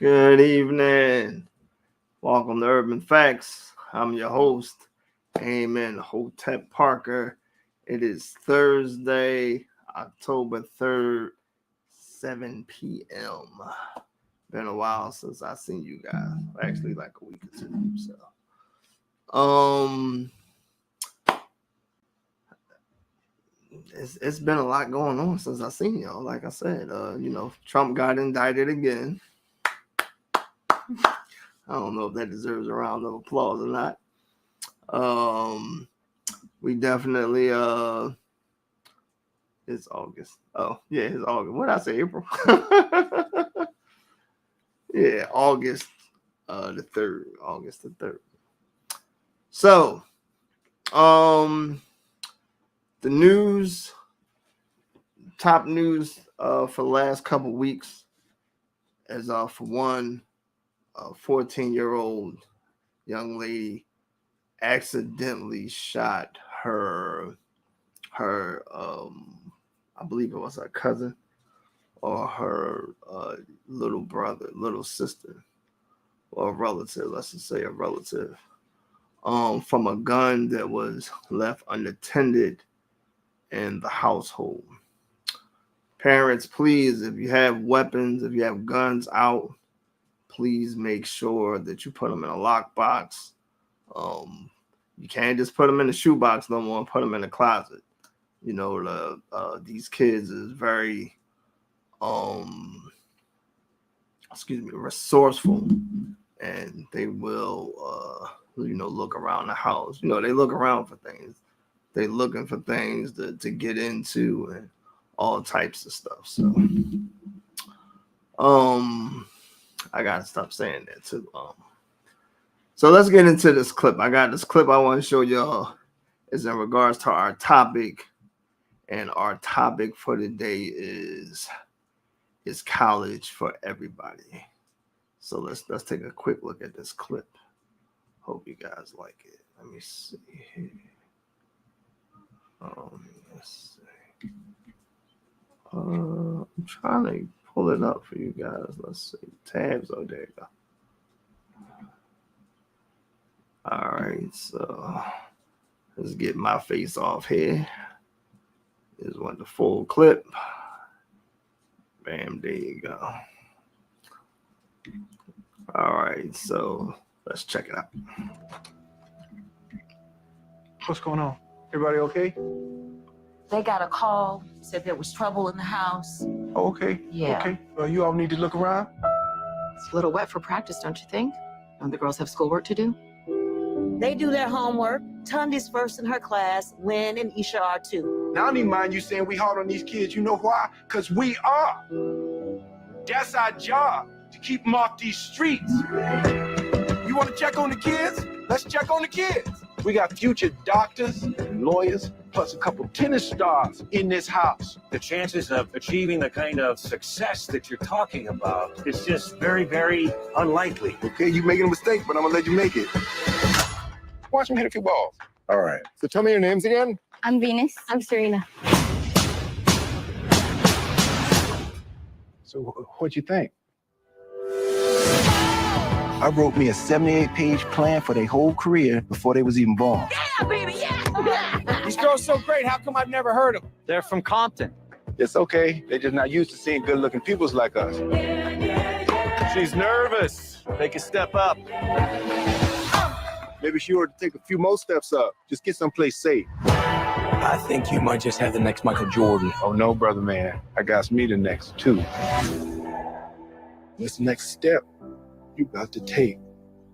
Good evening. Welcome to Urban Facts. I'm your host, Amen Hotep Parker. It is Thursday, October 3rd, 7 p.m. Been a while since I seen you guys. Actually, like a week or two. So, it's been a lot going on since I seen y'all. Like I said, Trump got indicted again. I don't know if that deserves a round of applause or not. We definitely it's August. Oh, yeah, it's August. What did I say? April? Yeah, August the 3rd. August the 3rd. So, the news, top news for the last couple weeks is for one, a 14-year-old young lady accidentally shot her I believe it was her cousin or her little brother, little sister, or a relative, let's just say a relative, from a gun that was left unattended in the household. Parents, please, if you have weapons, if you have guns out, please make sure that you put them in a lockbox. You can't just put them in the shoebox no more and put them in the closet. You know, these kids is very, resourceful, and they will, look around the house. You know, they look around for things. They looking for things to get into and all types of stuff. So, I gotta stop saying that too. So let's get into this clip. I got this clip I want to show y'all. Is in regards to our topic, and our topic for today is college for everybody. So let's take a quick look at this clip. Hope you guys like it. Let me see here. Let's see. I'm trying to pull it up for you guys. Let's see. Tabs. Oh, there you go. All right, so let's get my face off here. This one, the full clip. Bam, there you go. All right, so let's check it out. What's going on? Everybody okay? They got a call, said there was trouble in the house. Oh, okay. Yeah. Okay. Well, you all need to look around. It's a little wet for practice, don't you think? Don't the girls have schoolwork to do? They do their homework. Tundi's first in her class. Lynn and Isha are too. Now, I don't even mind you saying we hard on these kids. You know why? Because we are. That's our job, to keep them off these streets. You want to check on the kids? Let's check on the kids. We got future doctors and lawyers, plus a couple tennis stars in this house. The chances of achieving the kind of success that you're talking about is just very, very unlikely. Okay, you're making a mistake, but I'm going to let you make it. Watch them hit a few balls. All right. So tell me your names again. I'm Venus. I'm Serena. So what'd you think? I wrote me a 78-page plan for their whole career before they was even born. Yeah, baby, yeah! These girls so great, how come I've never heard of them? They're from Compton. It's okay. They're just not used to seeing good-looking peoples like us. She's nervous. Take a step up. Maybe she ought to take a few more steps up. Just get someplace safe. I think you might just have the next Michael Jordan. Oh, no, brother, man. I got me the next, too. What's the next step you got to take?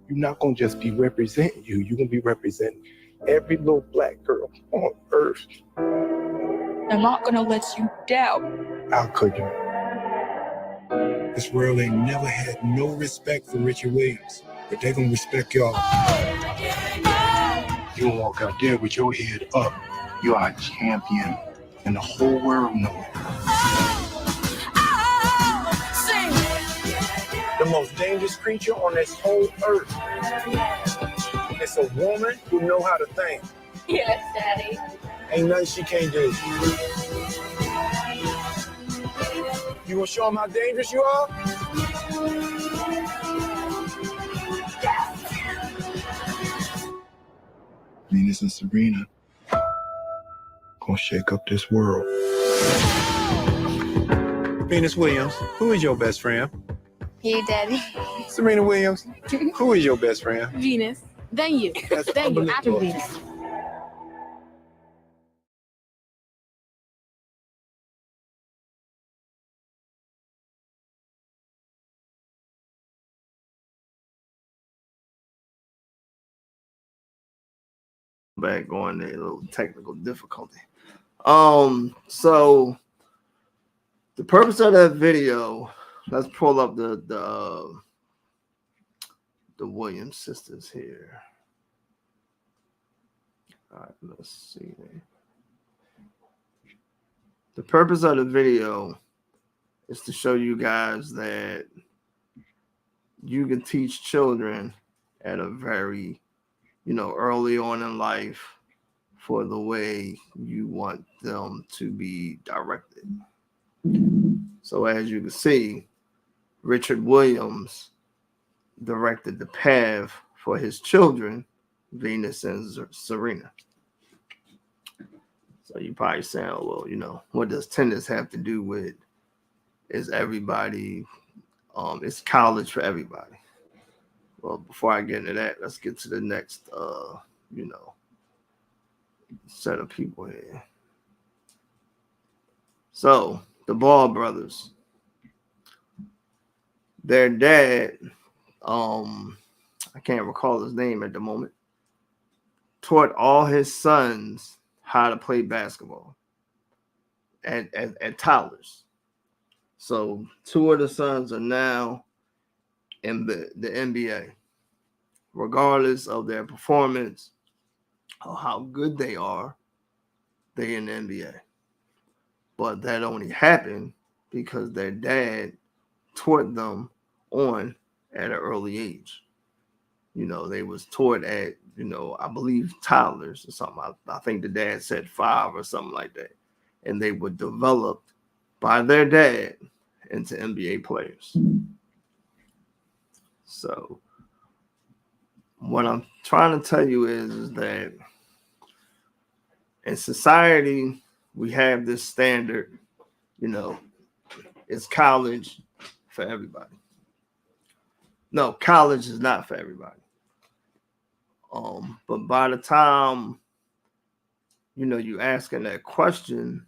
You're not going to just be representing you. You're going to be representing every little black girl on earth. I'm not gonna let you down. How could you? This world ain't never had no respect for Richard Williams, but they gonna respect y'all. You don't walk out there with your head up. You are a champion, and the whole world knows it. The most dangerous creature on this whole earth. It's a woman who know how to think. Yes, Daddy. Ain't nothing she can't do. You gonna show them how dangerous you are? Venus and Serena gonna shake up this world. Venus Williams, who is your best friend? Hey, Daddy. Serena Williams, who is your best friend? Venus. Then you. That's Then you. After unbelievable. Venus. Back on there, a little technical difficulty. So the purpose of that video, let's pull up the Williams sisters here. All right, let's see. The purpose of the video is to show you guys that you can teach children at a very, early on in life for the way you want them to be directed. So as you can see, Richard Williams directed the path for his children, Venus and Serena. So you probably saying, oh, well, what does tennis have to do with? Is everybody, it's college for everybody. Well, before I get into that, let's get to the next, set of people here. So the Ball brothers, their dad, I can't recall his name at the moment, taught all his sons how to play basketball at Tyler's. So two of the sons are now in the NBA, regardless of their performance or how good they are, they in the NBA. But that only happened because their dad taught them on at an early age. They was taught at, I believe Tyler's or something. I think the dad said 5 or something like that. And they were developed by their dad into NBA players. So what I'm trying to tell you is that in society, we have this standard, it's college for everybody. No, college is not for everybody. But by the time, you asking that question,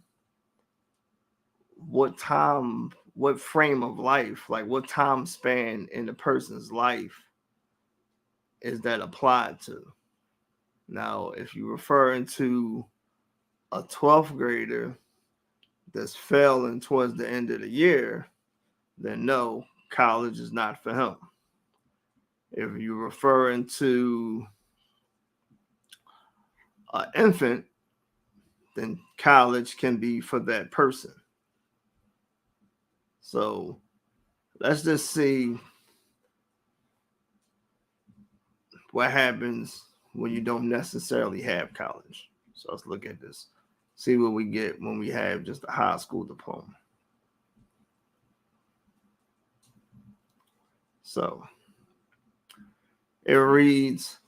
what frame of life, like what time span in the person's life is that applied to? Now, if you're referring to a 12th grader that's failing towards the end of the year, then no, college is not for him. If you're referring to an infant, then college can be for that person. So let's just see what happens when you don't necessarily have college. So let's look at this. See what we get when we have just a high school diploma. So it reads,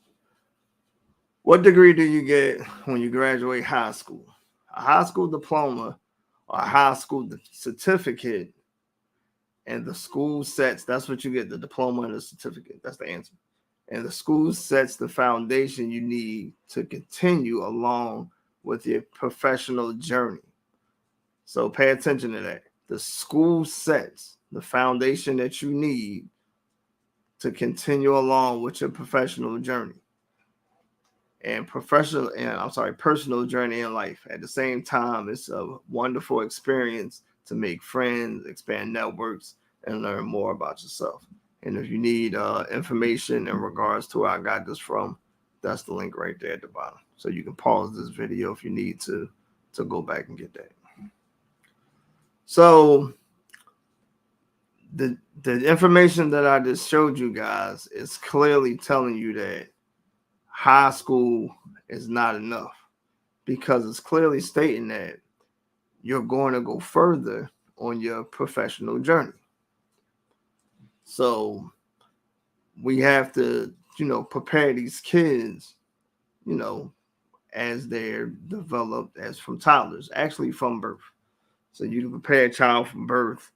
what degree do you get when you graduate high school? A high school diploma or a high school certificate, and the school sets, that's what you get, the diploma and the certificate. That's the answer. And the school sets the foundation you need to continue along with your professional journey. So pay attention to that. The school sets the foundation that you need to continue along with your professional journey and personal journey in life. At the same time, it's a wonderful experience to make friends, expand networks, and learn more about yourself. And if you need information in regards to where I got this from, that's the link right there at the bottom. So you can pause this video if you need to go back and get that. So the information that I just showed you guys is clearly telling you that high school is not enough, because it's clearly stating that you're going to go further on your professional journey. So we have to, prepare these kids, as they're developed as from toddlers, actually from birth. So you prepare a child from birth,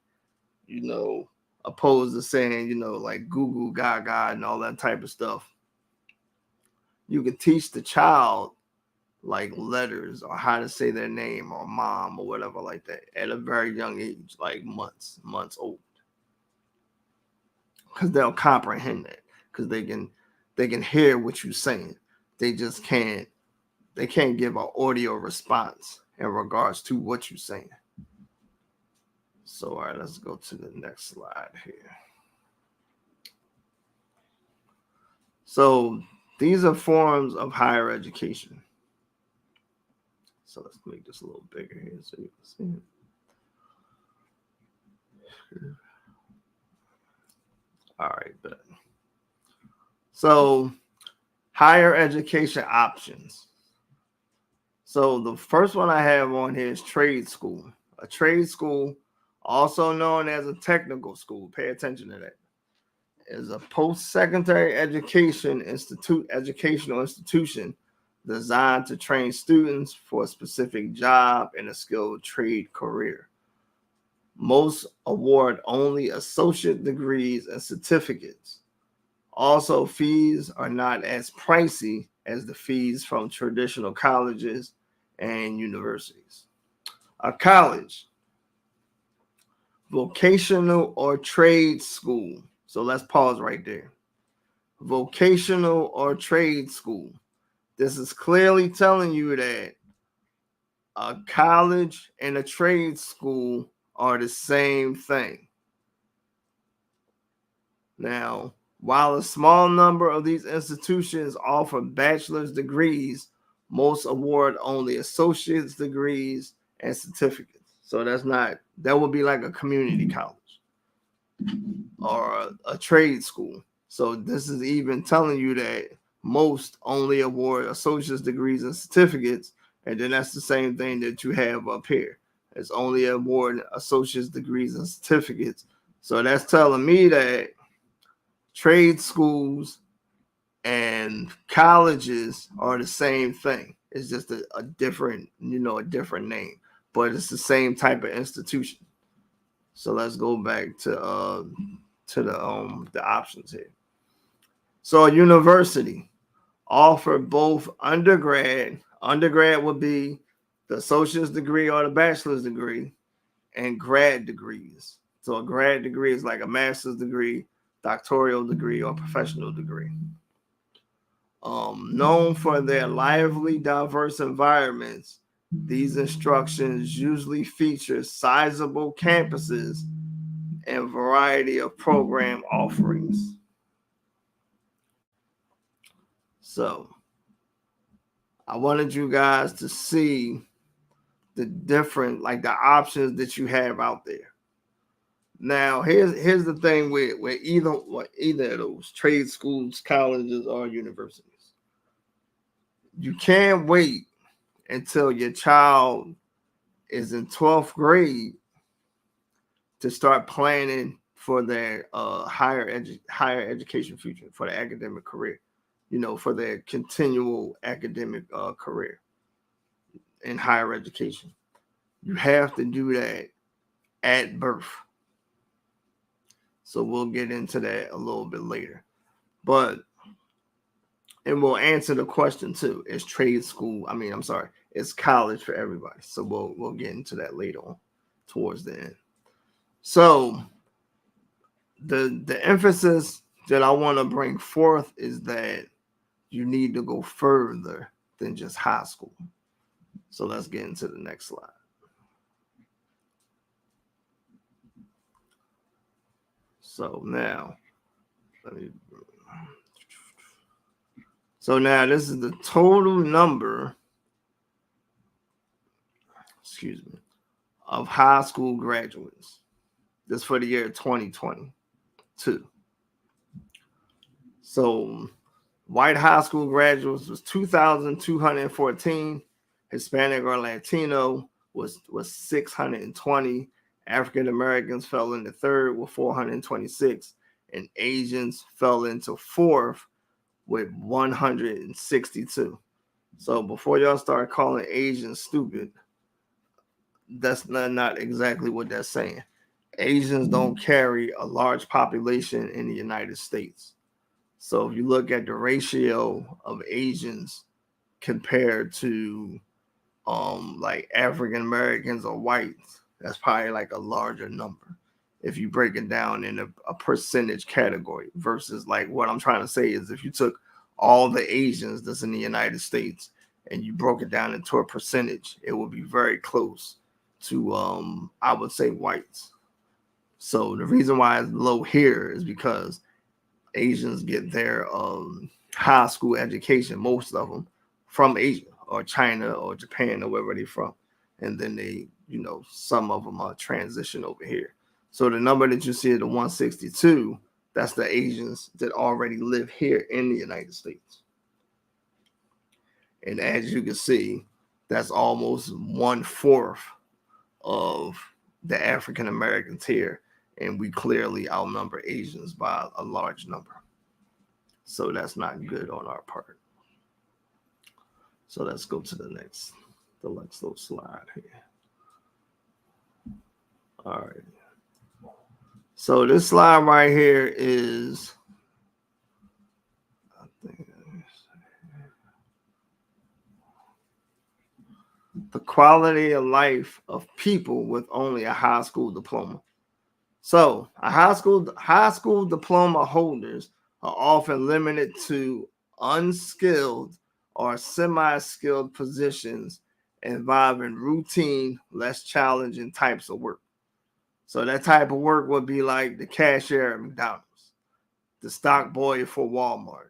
opposed to saying, like Goo Goo Gaga and all that type of stuff. You can teach the child like letters or how to say their name or mom or whatever like that at a very young age, like months old. Because they'll comprehend that. Because they can hear what you're saying. They just can't give an audio response in regards to what you're saying. So, all right, let's go to the next slide here. So, these are forms of higher education. So, let's make this a little bigger here so you can see it. All right, but so higher education options. So the first one I have on here is trade school. A trade school, also known as a technical school, pay attention to that, is a post-secondary educational institution designed to train students for a specific job in a skilled trade career. Most award only associate degrees and certificates. Also, fees are not as pricey as the fees from traditional colleges and universities. A college, vocational or trade school. So let's pause right there. Vocational or trade school. This is clearly telling you that a college and a trade school are the same thing. Now, while a small number of these institutions offer bachelor's degrees, most award only associate's degrees and certificates. So that would be like a community college or a trade school. So this is even telling you that most only award associate's degrees and certificates, and then that's the same thing that you have up here. It's only award associate's degrees and certificates. So that's telling me that trade schools and colleges are the same thing. It's just a different name, but it's the same type of institution. So let's go back to the options here. So a university offer both undergrad. Undergrad would be the associate's degree or the bachelor's degree, and grad degrees. So a grad degree is like a master's degree, doctoral degree, or professional degree. Known for their lively, diverse environments, these instructions usually feature sizable campuses and variety of program offerings. So I wanted you guys to see the different, like the options that you have out there. Now, here's the thing with either of those trade schools, colleges, or universities. You can't wait until your child is in 12th grade to start planning for their higher education future, for their academic career, for their continual academic career in higher education. You have to do that at birth. So we'll get into that a little bit later. And we'll answer the question too. Is college for everybody. So we'll get into that later on towards the end. So the emphasis that I want to bring forth is that you need to go further than just high school. So let's get into the next slide. So now, this is the total number, of high school graduates. This for the year 2022. So white high school graduates was 2,214. Hispanic or Latino was 620. African Americans fell into third with 426, and Asians fell into fourth with 162. So before y'all start calling Asians stupid, that's not exactly what that's saying. Asians don't carry a large population in the United States. So if you look at the ratio of Asians compared to like African Americans or whites, that's probably like a larger number if you break it down in a percentage category versus like what I'm trying to say is if you took all the Asians that's in the United States and you broke it down into a percentage, it would be very close to I would say whites. So the reason why it's low here is because Asians get their high school education, most of them, from Asia or China or Japan or wherever they're from. And then they, some of them are transition over here. So the number that you see at the 162, that's the Asians that already live here in the United States. And as you can see, that's almost 1/4 of the African Americans here. And we clearly outnumber Asians by a large number. So that's not good on our part. So let's go to the next little slide here. All right. So this slide right here is, I think, the quality of life of people with only a high school diploma. So high school diploma holders are often limited to unskilled or semi-skilled positions involving routine, less challenging types of work. So that type of work would be like the cashier at McDonald's, the stock boy for Walmart,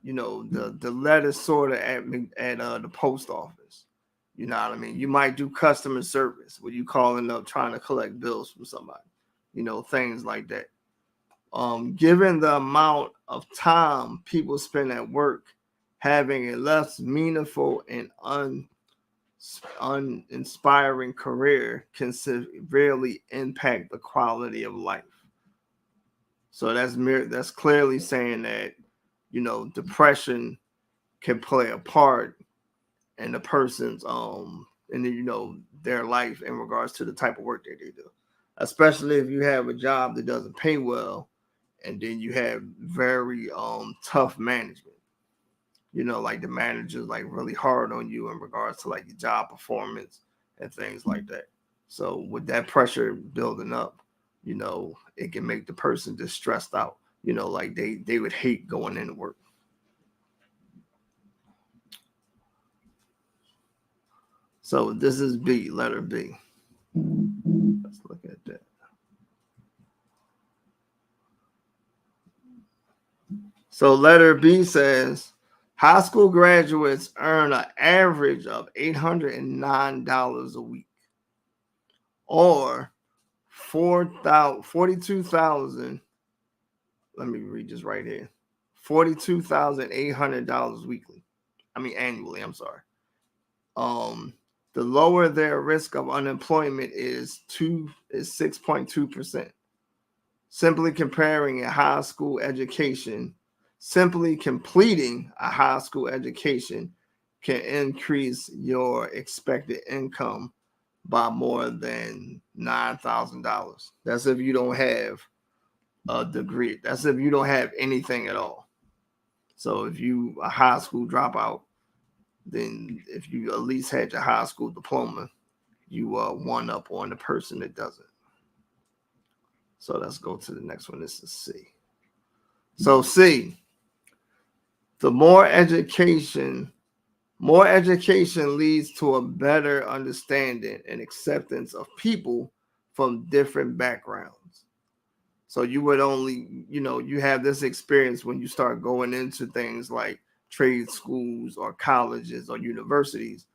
the lettuce sorter at the post office. You know what I mean? You might do customer service where you calling up trying to collect bills from somebody, things like that. Given the amount of time people spend at work, having a less meaningful and uninspiring career can severely impact the quality of life. So that's clearly saying that, depression can play a part in a person's their life in regards to the type of work that they do, especially if you have a job that doesn't pay well and then you have very tough management, like the manager's like really hard on you in regards to like your job performance and things like that. So with that pressure building up, it can make the person just stressed out, like they would hate going into work. So this is B, letter B. Let's look at that. So letter B says high school graduates earn an average of $809 a week, or 42,000. Let me read this right here. $42,800 weekly. Annually. I'm sorry. The lower their risk of unemployment is 6.2%. Simply completing a high school education can increase your expected income by more than $9,000. That's if you don't have a degree. That's if you don't have anything at all. So if you a high school dropout, then if you at least had your high school diploma, you are one up on the person that doesn't. So let's go to the next one. This is C. So C, the more education leads to a better understanding and acceptance of people from different backgrounds. So you would only, you have this experience when you start going into things like trade schools or colleges or universities,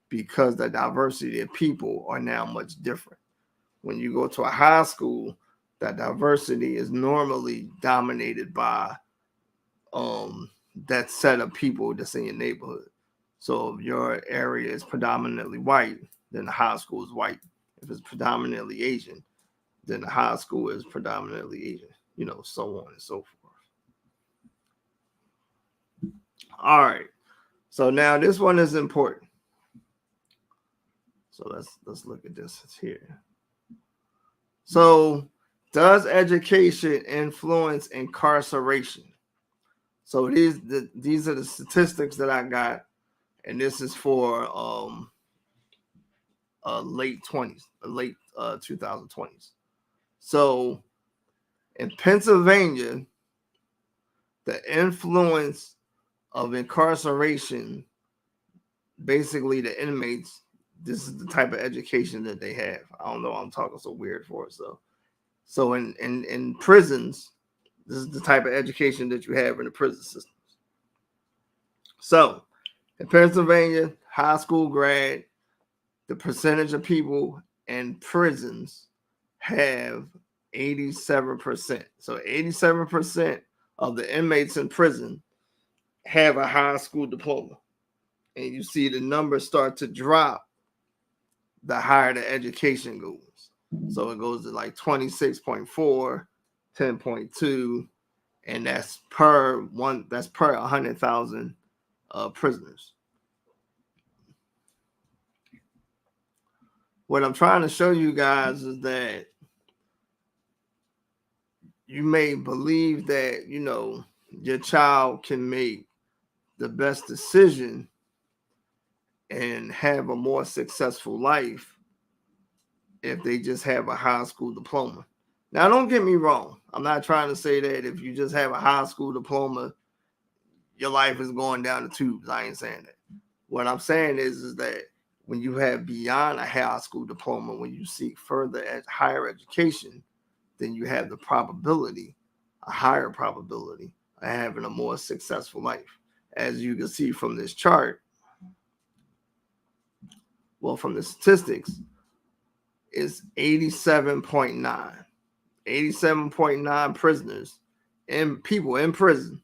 because the diversity of people are now much different. When you go to a high school, that diversity is normally dominated by that set of people that's in your neighborhood. So if your area is predominantly white, then the high school is white. If it's predominantly Asian, then the high school is predominantly Asian, so on and so forth. All right. So now this one is important. So let's look at this here. So does education influence incarceration? So these are the statistics that I got, and this is for late 2020s. So in Pennsylvania, the influence of incarceration, basically the inmates, this is the type of education that they have. I don't know, I'm talking so weird for it. So in prisons, this is the type of education that you have in the prison systems. So in Pennsylvania, high school grad, the percentage of people in prisons have 87%. So 87% of the inmates in prison have a high school diploma. And you see the numbers start to drop the higher the education goes. So it goes to like 26.4, 10.2, and that's per 100,000 prisoners. What I'm trying to show you guys is that you may believe that, you know, your child can make the best decision and have a more successful life if they just have a high school diploma. Now, don't get me wrong. I'm not trying to say that if you just have a high school diploma, your life is going down the tubes. I ain't saying that. What I'm saying is that when you have beyond a high school diploma, when you seek further higher education, then you have the probability, a higher probability of having a more successful life. As you can see from this chart, well, from the statistics, is 87.9. 87.9 prisoners and people in prison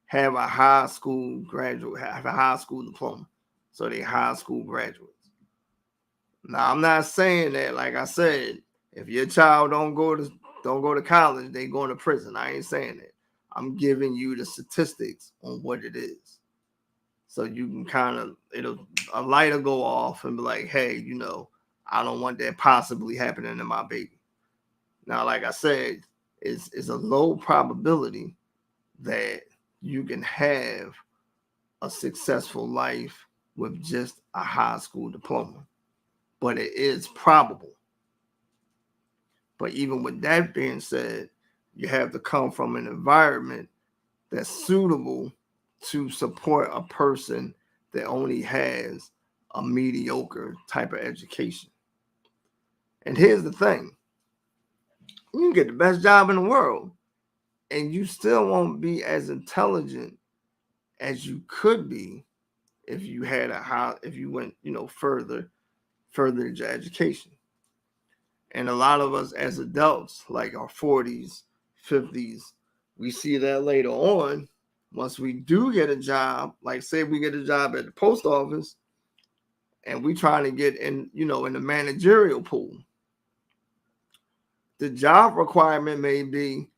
have a high school graduate, have a high school diploma. So they high school graduates. Now, I'm not saying that, like I said, if your child don't go to college, they go to prison. I ain't saying that. I'm giving you the statistics on what it is. So you can kind of, a light will go off and be like, hey, you know, I don't want that possibly happening to my baby. Now, like I said, it's a low probability that you can have a successful life with just a high school diploma, but it is probable. But even with that being said, you have to come from an environment that's suitable to support a person that only has a mediocre type of education. And here's the thing. You can get the best job in the world, and you still won't be as intelligent as you could be if you had if you went, further into education. And a lot of us as adults, like our 40s, 50s, we see that later on. Once we do get a job, like say we get a job at the post office, and we trying to get in, in the managerial pool. The job requirement may be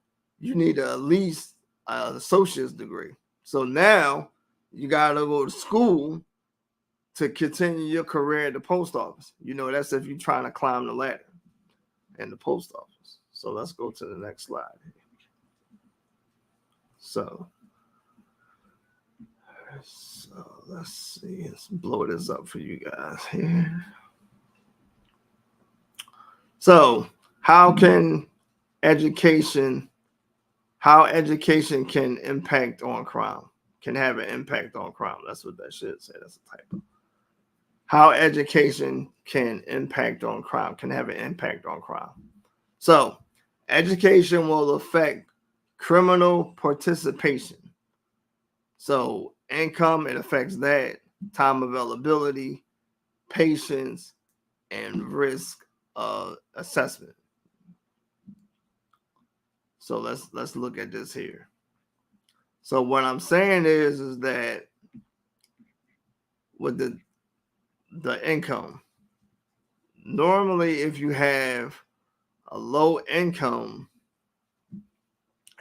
you need at least an associate's degree. So now you got to go to school to continue your career at the post office. That's if you're trying to climb the ladder in the post office. So let's go to the next slide. So let's see. Let's blow this up for you guys here. So how education can impact on crime, can have an impact on crime. That's what that should say. That's a typo. How education can impact on crime, can have an impact on crime. So education will affect criminal participation. So income, it affects that, time availability, patience, and risk assessment. So let's look at this here. So what I'm saying is that with the income, normally if you have a low income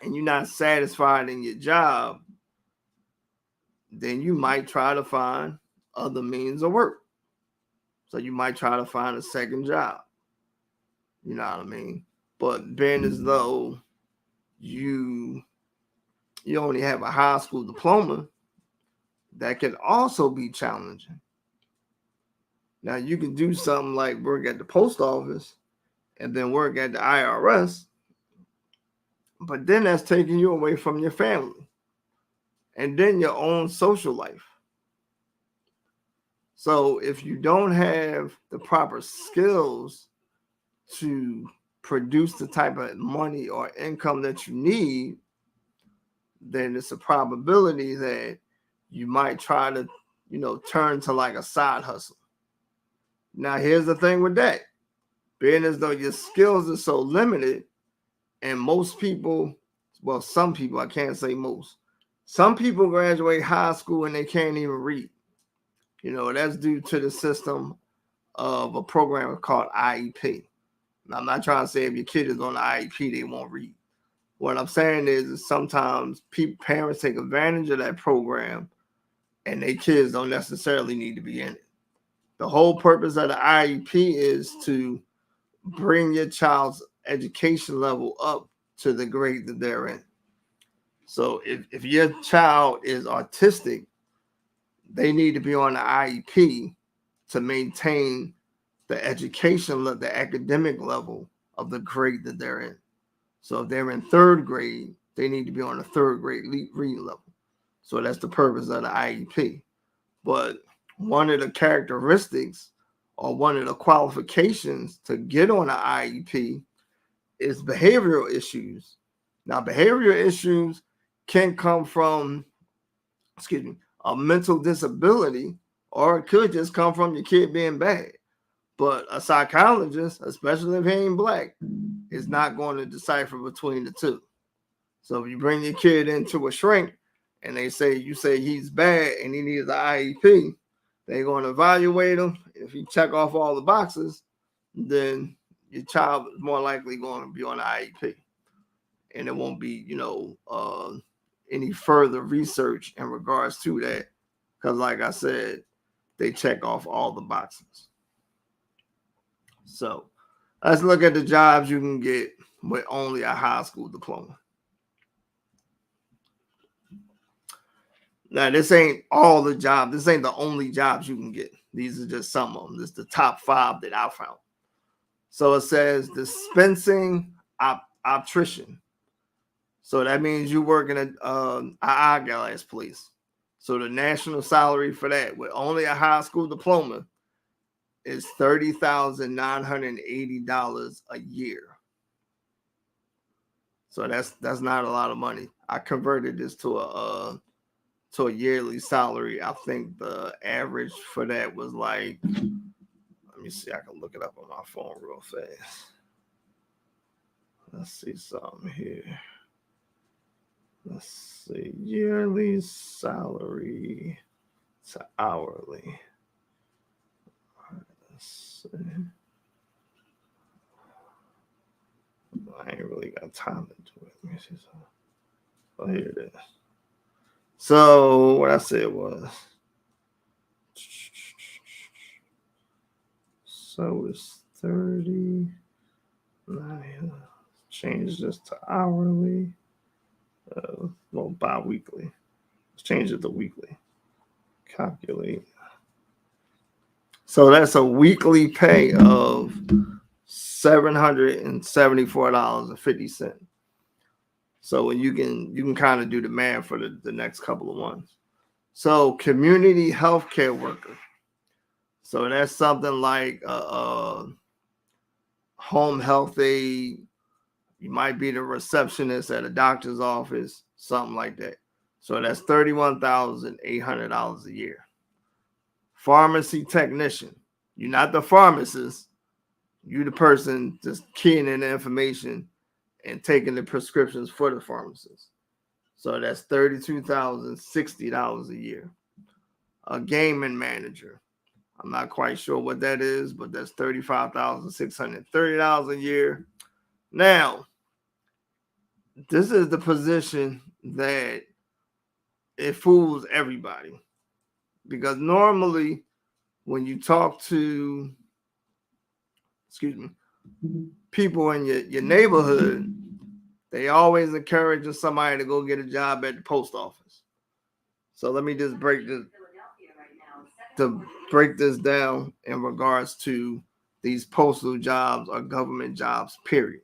and you're not satisfied in your job, then you might try to find other means of work. So you might try to find a second job. You know what I mean? But being as though you only have a high school diploma, that can also be challenging. Now you can do something like work at the post office and then work at the IRS, but then that's taking you away from your family and then your own social life. So if you don't have the proper skills to produce the type of money or income that you need, then it's a probability that you might try to, turn to like a side hustle. Now, here's the thing with that. Being as though your skills are so limited, and most people, well, some people, I can't say most, some people graduate high school and they can't even read. That's due to the system of a program called IEP. Now, I'm not trying to say if your kid is on the IEP, they won't read. What I'm saying is sometimes parents take advantage of that program and their kids don't necessarily need to be in it. The whole purpose of the IEP is to bring your child's education level up to the grade that they're in. So if your child is autistic, they need to be on the IEP to maintain the education, the academic level of the grade that they're in. So if they're in third grade, they need to be on the third grade reading level. So that's the purpose of the IEP. But one of the characteristics or one of the qualifications to get on an IEP is behavioral issues. Now, behavioral issues can come from, a mental disability, or it could just come from your kid being bad. But a psychologist, especially if he ain't black, is not going to decipher between the two. So if you bring your kid into a shrink and you say he's bad and he needs an IEP, they're going to evaluate him. If you check off all the boxes, then your child is more likely going to be on the IEP. And it won't be, any further research in regards to that. Because like I said, they check off all the boxes. So let's look at the jobs you can get with only a high school diploma. Now, this ain't all the jobs. This ain't the only jobs you can get. These are just some of them. This is the top 5 that I found. So it says dispensing optician. So that means you work in an eyeglass place. So the national salary for that with only a high school diploma is $30,980 a year. So that's not a lot of money. I converted this to a yearly salary. I think the average for that was like, let me see, I can look it up on my phone real fast. Let's see something here. Let's see, yearly salary to hourly. Let's see. I ain't really got time to do it. Let me see something. Oh, here it is. So what I said was, so it's 30. Change this to hourly. Well, bi-weekly. Let's change it to weekly. Calculate. So that's a weekly pay of $774.50. So you can kind of do the math for the next couple of ones. So community healthcare worker. So that's something like home health aide. You might be the receptionist at a doctor's office, something like that. So that's $31,800 a year. Pharmacy technician. You're not the pharmacist. You're the person just keying in the information and taking the prescriptions for the pharmacist. So that's $32,060 a year. A gaming manager. I'm not quite sure what that is, but that's $35,630 a year. Now, this is the position that it fools everybody. Because normally when you talk to, people in your neighborhood, they always encouraging somebody to go get a job at the post office. So let me just break this down in regards to these postal jobs or government jobs, period.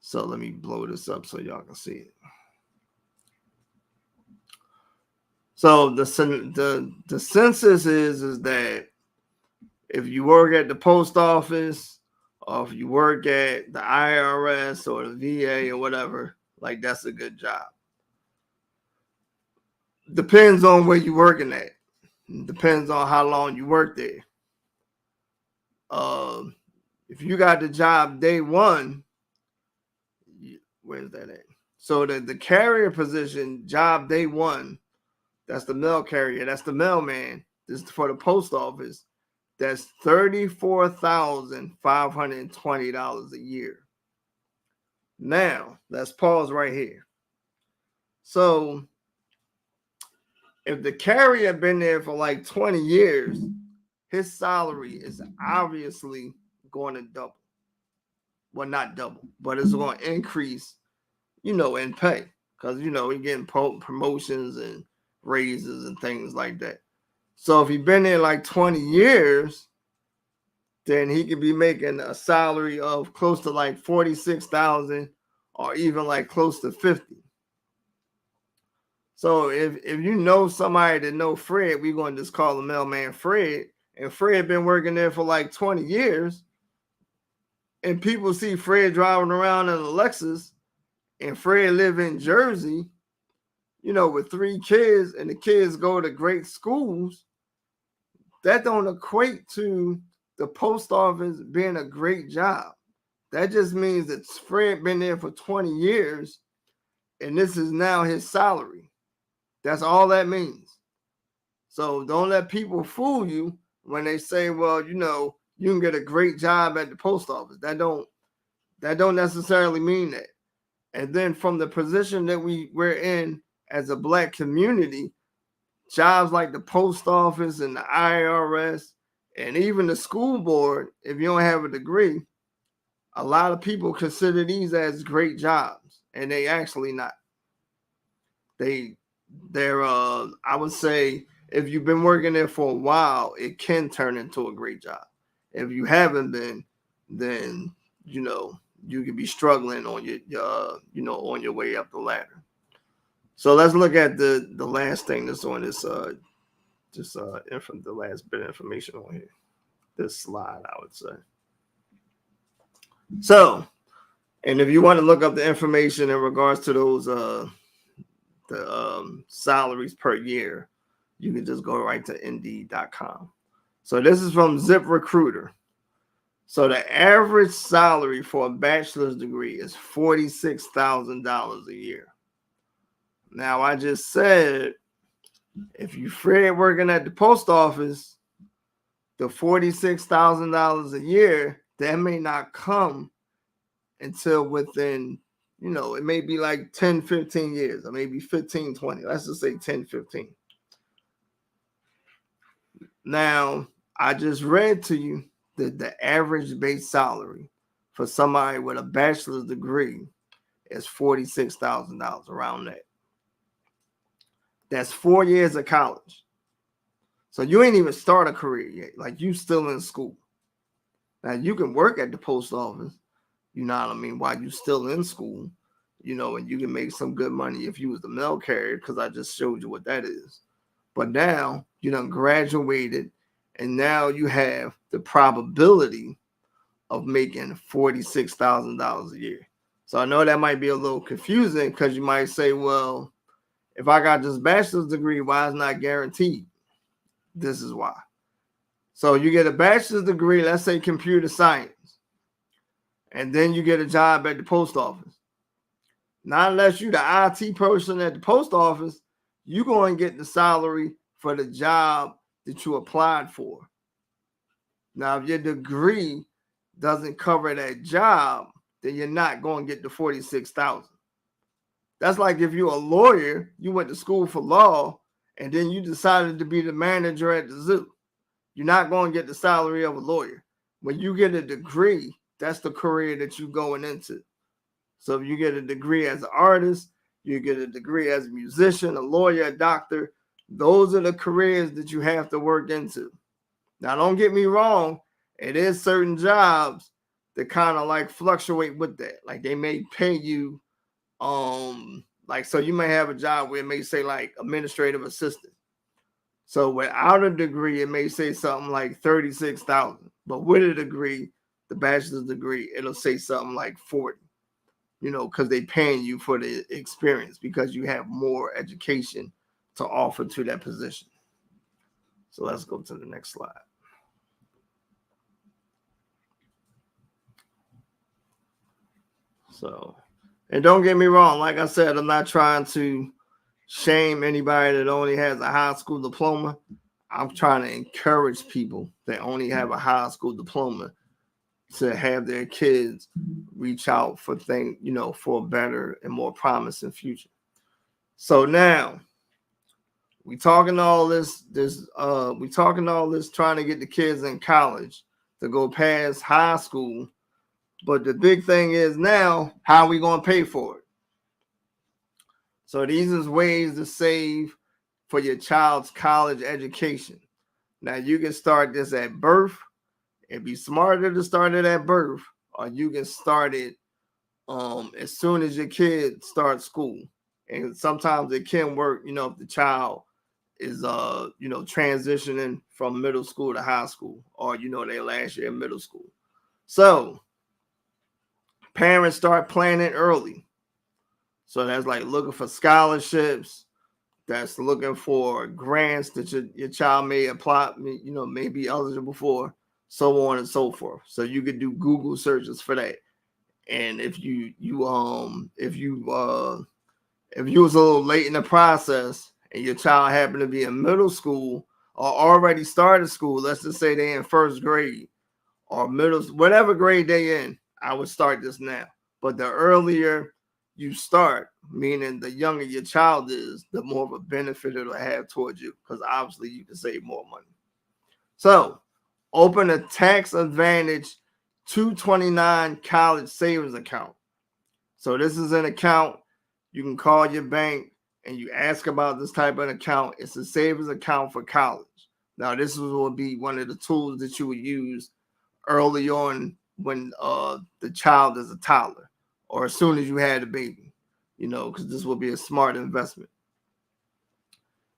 So let me blow this up so y'all can see it. So the census is that if you work at the post office or if you work at the IRS or the VA or whatever, like that's a good job. Depends on where you're working at. Depends on how long you work there. If you got the job day one, where's that at? So the carrier position, job day one, that's the mail carrier, that's the mailman. This is for the post office. That's $34,520 a year. Now, let's pause right here. So, if the carrier been there for like 20 years, his salary is obviously going to double. Well, not double, but it's going to increase, in pay. Because, he's getting promotions and raises and things like that. So if he's been there like 20 years, then he could be making a salary of close to like 46,000 or even like close to 50. So if you know somebody that know Fred, we're going to just call the mailman Fred. And Fred been working there for like 20 years. And people see Fred driving around in a Lexus and Fred live in Jersey, with 3 kids, and the kids go to great schools. That don't equate to the post office being a great job. That just means that Fred been there for 20 years and this is now his salary. That's all that means. So don't let people fool you when they say, well, you can get a great job at the post office. That don't necessarily mean that. And then from the position that we're in as a Black community, jobs like the post office and the IRS and even the school board, if you don't have a degree, a lot of people consider these as great jobs, and they actually not. They're I would say if you've been working there for a while, it can turn into a great job. If you haven't been, then you could be struggling on your on your way up the ladder. So let's look at the last thing that's on this the last bit of information on here. This slide, I would say. So, and if you want to look up the information in regards to those salaries per year, you can just go right to Indeed.com. So this is from ZipRecruiter. So the average salary for a bachelor's degree is $46,000 a year. Now, I just said, if you Fred working at the post office, the $46,000 a year, that may not come until within, it may be like 10, 15 years, or maybe 15, 20. Let's just say 10, 15. Now, I just read to you that the average base salary for somebody with a bachelor's degree is $46,000, around that. That's 4 years of college. So you ain't even start a career yet. Like, you still in school. Now, you can work at the post office, while you still in school, and you can make some good money if you was the mail carrier, because I just showed you what that is. But now you done graduated, and now you have the probability of making $46,000 a year. So I know that might be a little confusing, because you might say, well, if I got this bachelor's degree, why is it not guaranteed? This is why. So you get a bachelor's degree, let's say computer science, and then you get a job at the post office. Not unless you're the IT person at the post office, you're going to get the salary for the job that you applied for. Now, if your degree doesn't cover that job, then you're not going to get the $46,000. That's like if you're a lawyer, you went to school for law, and then you decided to be the manager at the zoo. You're not going to get the salary of a lawyer. When you get a degree, that's the career that you're going into. So if you get a degree as an artist, you get a degree as a musician, a lawyer, a doctor. Those are the careers that you have to work into. Now, don't get me wrong. It is certain jobs that kind of like fluctuate with that. Like they may pay you, like, so you may have a job where it may say like administrative assistant. So without a degree, it may say something like 36,000. But with a degree, the bachelor's degree, it'll say something like 40. You know, because they paying you for the experience because you have more education to offer to that position. So let's go to the next slide. So, and don't get me wrong, like I said, I'm not trying to shame anybody that only has a high school diploma. I'm trying to encourage people that only have a high school diploma to have their kids reach out for things, you know, for a better and more promising future. So now we talking all this trying to get the kids in college to go past high school. But the big thing is now, how are we going to pay for it? So these is ways to save for your child's college education. Now you can start this at birth. It'd be smarter to start it at birth, or you can start it as soon as your kid starts school. And sometimes it can work, you know, if the child is you know, transitioning from middle school to high school, or you know, their last year in middle school. So parents start planning early. So that's like looking for scholarships, that's looking for grants that your child may apply, you know, may be eligible for, so on and so forth. So you could do Google searches for that. And if you was a little late in the process and your child happened to be in middle school or already started school, let's just say they're in first grade or middle, whatever grade they in, I would start this now. But the earlier you start, meaning the younger your child is, the more of a benefit it'll have towards you, because obviously you can save more money. So open a tax advantage 229 college savings account. So this is an account you can call your bank and you ask about this type of account. It's a savings account for college. Now this will be one of the tools that you would use early on when the child is a toddler, or as soon as you had a baby, you know, because this will be a smart investment.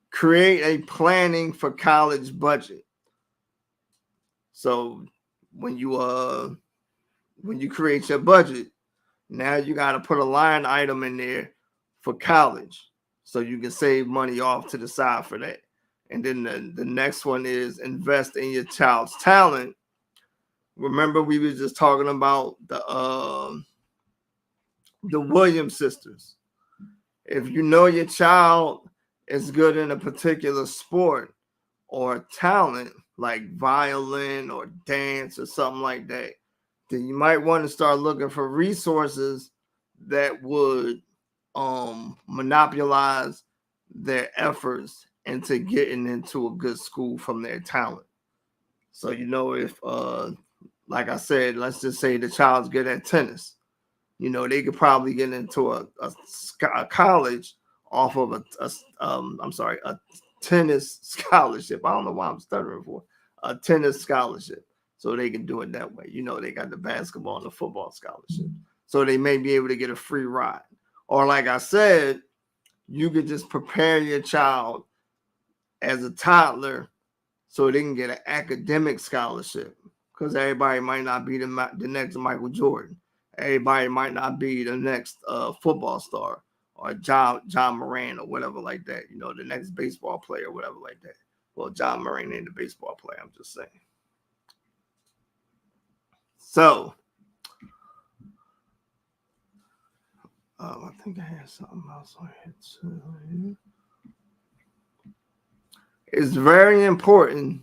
Create a planning for college budget. So when you create your budget, now you got to put a line item in there for college, so you can save money off to the side for that. And then the next one is invest in your child's talent. Remember, we were just talking about the Williams sisters. If you know your child is good in a particular sport or talent, like violin or dance or something like that, then you might want to start looking for resources that would monopolize their efforts into getting into a good school from their talent. So, you know, if like I said, let's just say the child's good at tennis, you know, they could probably get into a college off of a tennis scholarship. I don't know why I'm stuttering for a tennis scholarship. So they can do it that way. You know, they got the basketball and the football scholarship. So they may be able to get a free ride. Or like I said, you could just prepare your child as a toddler so they can get an academic scholarship, because everybody might not be the next Michael Jordan. Everybody might not be the next football star or John Moran or whatever like that. You know, the next baseball player or whatever like that. Well, John Moran ain't a baseball player. I'm just saying. So, I think I had something else on here too. It's very important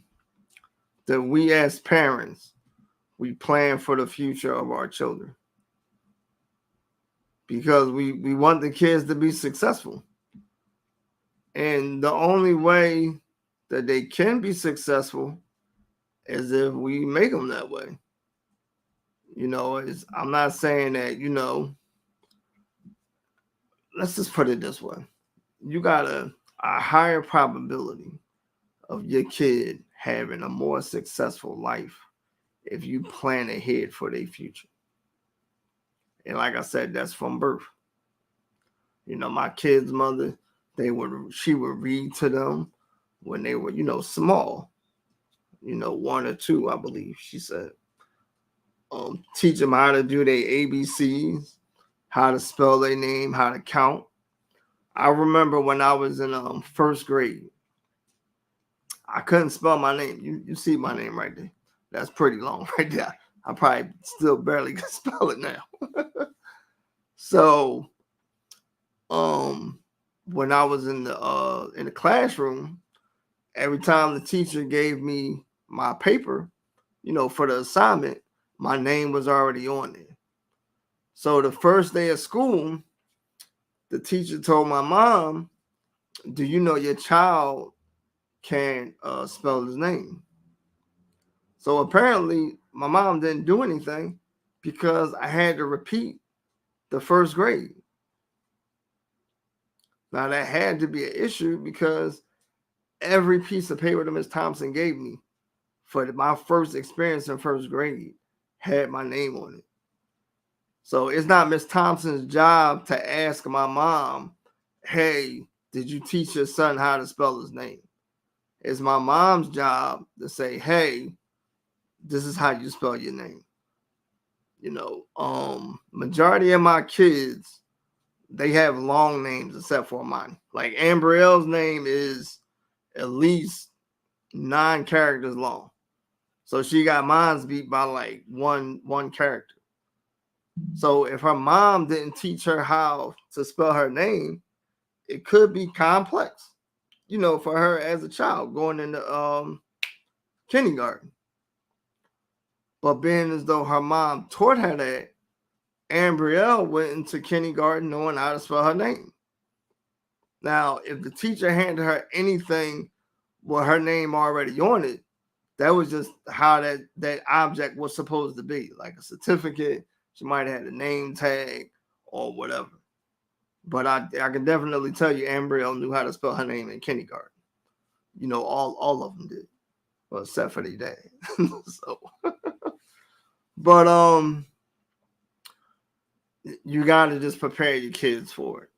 that we as parents, we plan for the future of our children. because we want the kids to be successful. And the only way that they can be successful is if we make them that way. I'm not saying that, let's just put it this way. You got a higher probability of your kid having a more successful life if you plan ahead for their future. And like I said, that's from birth. My kid's mother, she would read to them when they were, small, 1 or 2, I believe she said. Teach them how to do their ABCs, how to spell their name, how to count. I remember when I was in first grade, I couldn't spell my name. You see my name right there. That's pretty long right there. I probably still barely can spell it now. So, when I was in the classroom, every time the teacher gave me my paper, for the assignment, my name was already on there. So the first day of school, the teacher told my mom, "Do you know your child can't spell his name?" So apparently my mom didn't do anything because I had to repeat the first grade. Now that had to be an issue because every piece of paper that Miss Thompson gave me for my first experience in first grade had my name on it. So it's not Miss Thompson's job to ask my mom, "Hey, did you teach your son how to spell his name?" It's my mom's job to say, "Hey, this is how you spell your name." Majority of my kids, they have long names except for mine. Like Ambrielle's name is at least 9 characters long. So she got mine's beat by like one character. So if her mom didn't teach her how to spell her name, it could be complex, for her as a child going into kindergarten. But being as though her mom taught her that, Ambrielle went into kindergarten knowing how to spell her name. Now, if the teacher handed her anything with her name already on it, that was just how that object was supposed to be, like a certificate. She might have had a name tag or whatever. But I can definitely tell you Ambrielle knew how to spell her name in kindergarten. All of them did. Well, except for their dad. So, but you gotta just prepare your kids for it.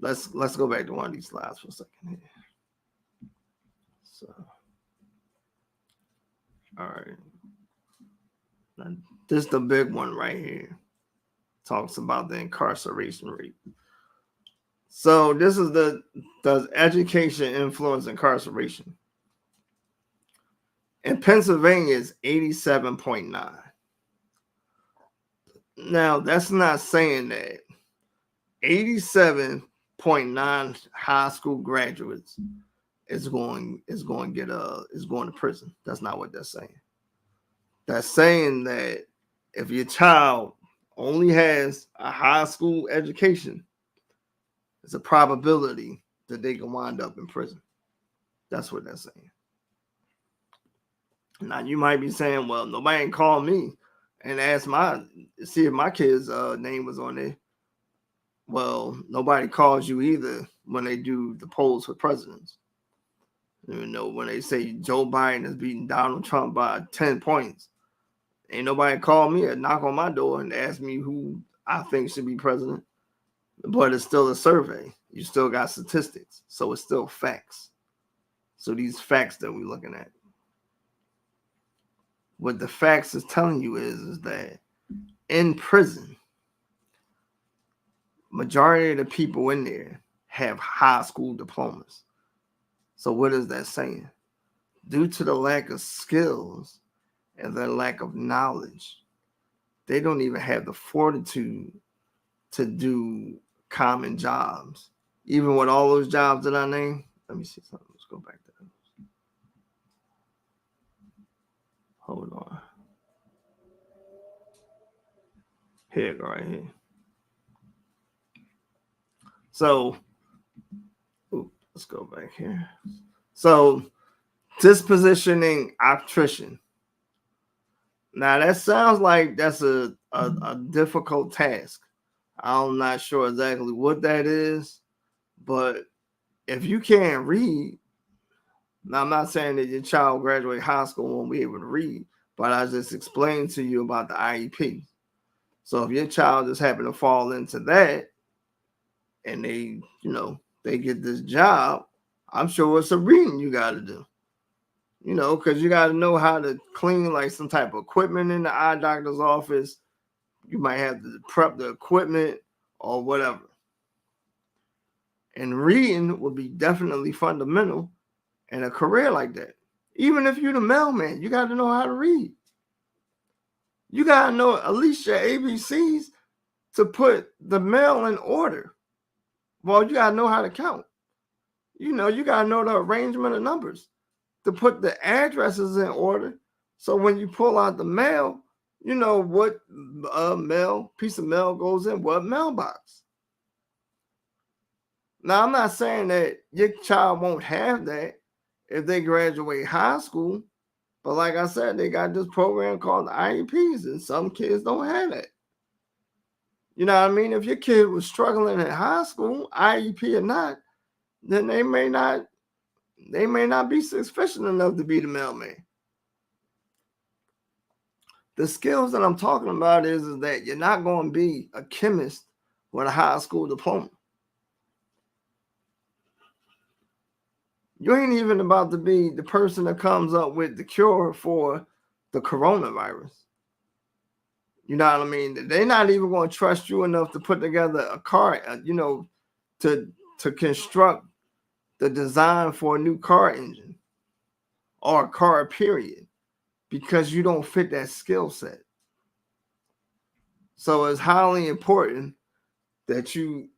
Let's go back to one of these slides for a second here. So, all right. Now, this is the big one right here. Talks about the incarceration rate. So this is does education influence incarceration? In Pennsylvania, it's 87.9. Now, that's not saying that 87.9 high school graduates is going to prison. That's not what that's saying. That's saying that if your child only has a high school education, there's a probability that they can wind up in prison. That's what that's saying. Now you might be saying, "Well, nobody ain't called me and asked see if my kid's name was on there." Well, nobody calls you either when they do the polls for presidents. When they say Joe Biden is beating Donald Trump by 10 points, ain't nobody called me or knock on my door and ask me who I think should be president. But it's still a survey. You still got statistics. So it's still facts. So these facts that we're looking at. What the facts is telling you is that in prison, majority of the people in there have high school diplomas. So what is that saying? Due to the lack of skills and the lack of knowledge, they don't even have the fortitude to do common jobs. Even with all those jobs that I named. Let me see something. Let's go back to that. Hold on. Here you go, right here. So let's go back here. So dispositioning optician. Now that sounds like that's a difficult task. I'm not sure exactly what that is, but if you can't read, now I'm not saying that your child graduate high school won't be able to read, but I just explained to you about the IEP. So if your child just happen to fall into that and they, they get this job, I'm sure it's a reading you got to do. Because you got to know how to clean like some type of equipment in the eye doctor's office. You might have to prep the equipment or whatever. And reading would be definitely fundamental in a career like that. Even if you're the mailman, you got to know how to read. You got to know at least your ABCs to put the mail in order. Well, you got to know how to count. You got to know the arrangement of numbers to put the addresses in order. So when you pull out the mail, you know what piece of mail goes in what mailbox. Now, I'm not saying that your child won't have that if they graduate high school, but like I said, they got this program called IEPs, and some kids don't have that. You know what I mean? If your kid was struggling in high school, IEP or not, then they may not be sufficient enough to be the mailman. The skills that I'm talking about is that you're not going to be a chemist with a high school diploma. You ain't even about to be the person that comes up with the cure for the coronavirus. You know what I mean? They're not even going to trust you enough to put together a car, to construct the design for a new car engine or a car period, because you don't fit that skill set. So it's highly important that you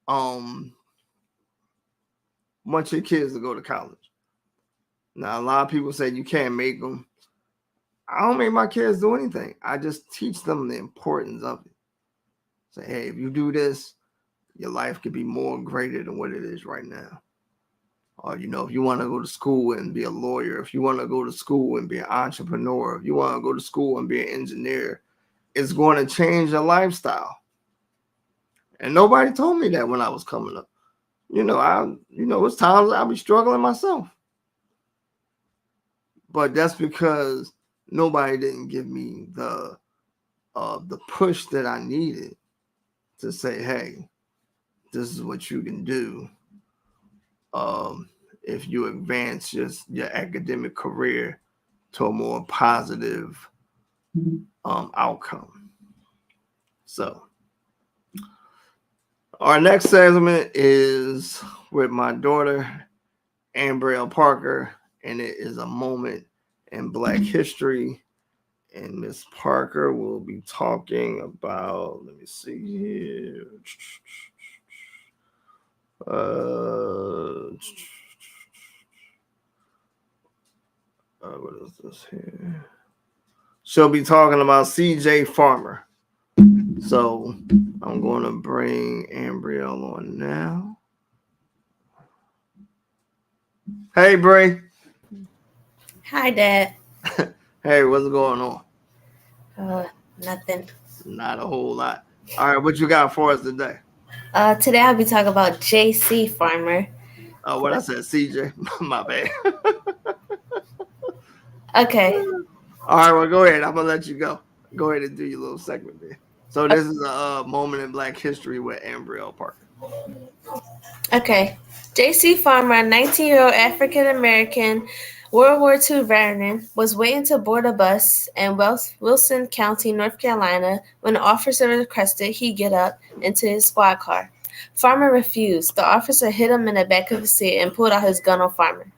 want your kids to go to college. Now, a lot of people say you can't make them. I don't make my kids do anything. I just teach them the importance of it. Say, hey, if you do this, your life could be more greater than what it is right now. Or, if you want to go to school and be a lawyer, if you want to go to school and be an entrepreneur, if you want to go to school and be an engineer, it's going to change your lifestyle. And nobody told me that when I was coming up. It's times I'll be struggling myself. But that's because nobody didn't give me the push that I needed to say, hey, this is what you can do if you advance your academic career to a more positive outcome. So our next segment is with my daughter, Ambrielle Parker, and it is a moment in Black history. And Miss Parker will be talking about, let me see here. What is this here? She'll be talking about C.J. Farmer. So I'm going to bring Ambrielle on now. Hey, Bray. Hi, Dad. Hey, what's going on? Nothing. Not a whole lot. All right, what you got for us today? Today I'll be talking about J.C. Farmer. Oh, what I said, CJ. My bad. Okay. All right, well, go ahead. I'm going to let you go. Go ahead and do your little segment there. So this is a moment in Black history with Ambrielle Parker. Okay. J.C. Farmer, a 19-year-old African-American World War II veteran, was waiting to board a bus in Wilson County, North Carolina, when an officer requested he get up into his squad car. Farmer refused. The officer hit him in the back of the seat and pulled out his gun on Farmer.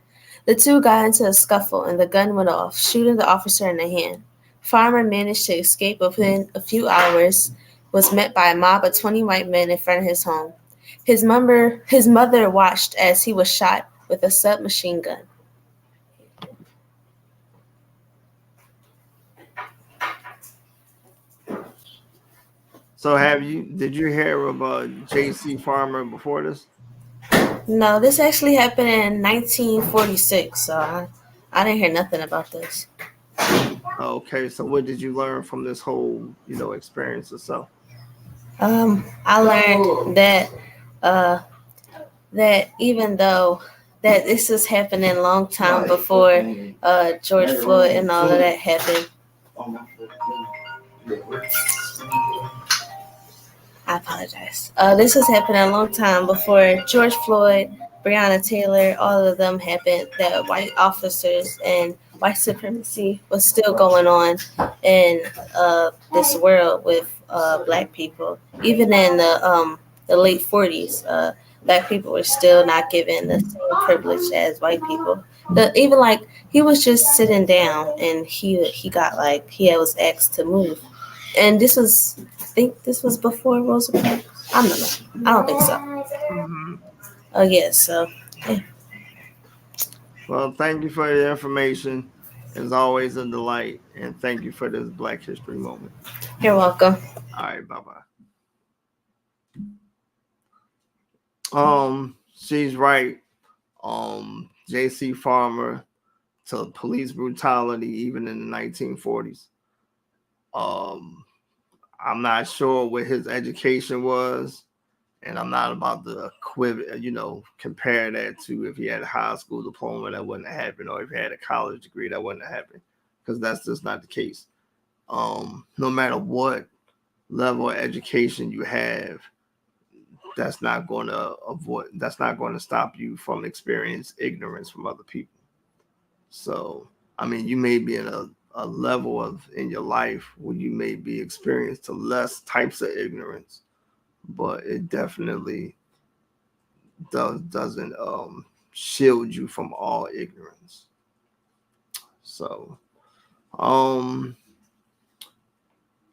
The two got into a scuffle, and the gun went off, shooting the officer in the hand. Farmer managed to escape within a few hours, was met by a mob of 20 white men in front of his home. His mother watched as he was shot with a submachine gun. So did you hear about J.C. Farmer before this? No, this actually happened in 1946, so I didn't hear nothing about this. Okay, so what did you learn from this whole, experience itself? I learned that even though that this was happening a long time before George Floyd and all of that happened. I apologize. This was happening a long time before George Floyd, Breonna Taylor, all of them happened. That white officers and white supremacy was still going on in this world with black people. Even in the late 40s, black people were still not given the same privilege as white people. Even like he was just sitting down and he was asked to move, and this was. I think this was before Rosa Parks. I don't know. I don't think so. Mm-hmm. Yes. So. Yeah. Well, thank you for the information. It's always a delight, and thank you for this Black History moment. You're welcome. All right, bye-bye. She's right. J.C. Farmer to police brutality even in the 1940s. I'm not sure what his education was, and I'm not about to compare that to if he had a high school diploma, that wouldn't have happened, or if he had a college degree, that wouldn't have happened, because that's just not the case. No matter what level of education you have, that's not going to stop you from experiencing ignorance from other people. So, I mean, you may be in a level in your life where you may be experienced to less types of ignorance, but it definitely doesn't shield you from all ignorance. So,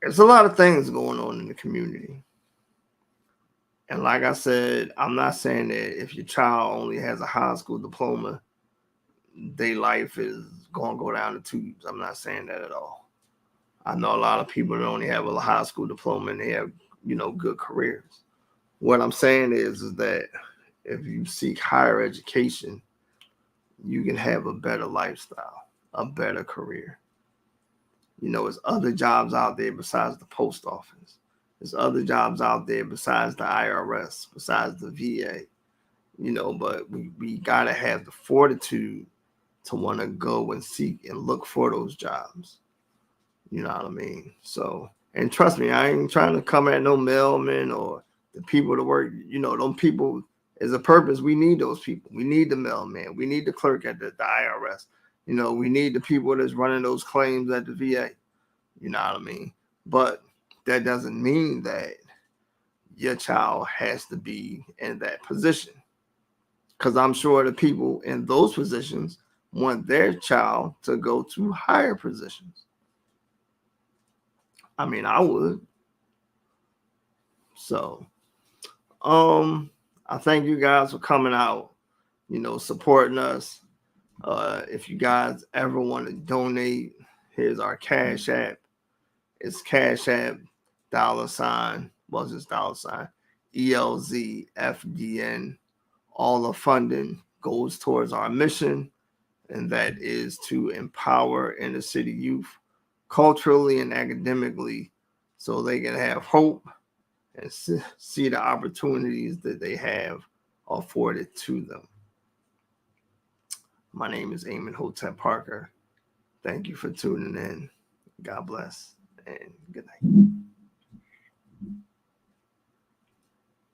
there's a lot of things going on in the community. And like I said, I'm not saying that if your child only has a high school diploma, their life is going to go down the tubes. I'm not saying that at all. I know a lot of people that only have a high school diploma and they have, good careers. What I'm saying is that if you seek higher education, you can have a better lifestyle, a better career. There's other jobs out there besides the post office. There's other jobs out there besides the IRS, besides the VA, but we got to have the fortitude to want to go and seek and look for those jobs. You know what I mean? So, and trust me, I ain't trying to come at no mailman or the people to work. Them people is a purpose. We need those people. We need the mailman. We need the clerk at the IRS. We need the people that's running those claims at the VA. You know what I mean? But that doesn't mean that your child has to be in that position. Because I'm sure the people in those positions want their child to go to higher positions. I mean, I would. So, I thank you guys for coming out, supporting us. If you guys ever want to donate, here's our Cash App. It's Cash App $, ELZFDN. All the funding goes towards our mission, and that is to empower inner city youth culturally and academically so they can have hope and see the opportunities that they have afforded to them. My name is Eamon Hotep Parker. Thank you for tuning in. God bless and good night.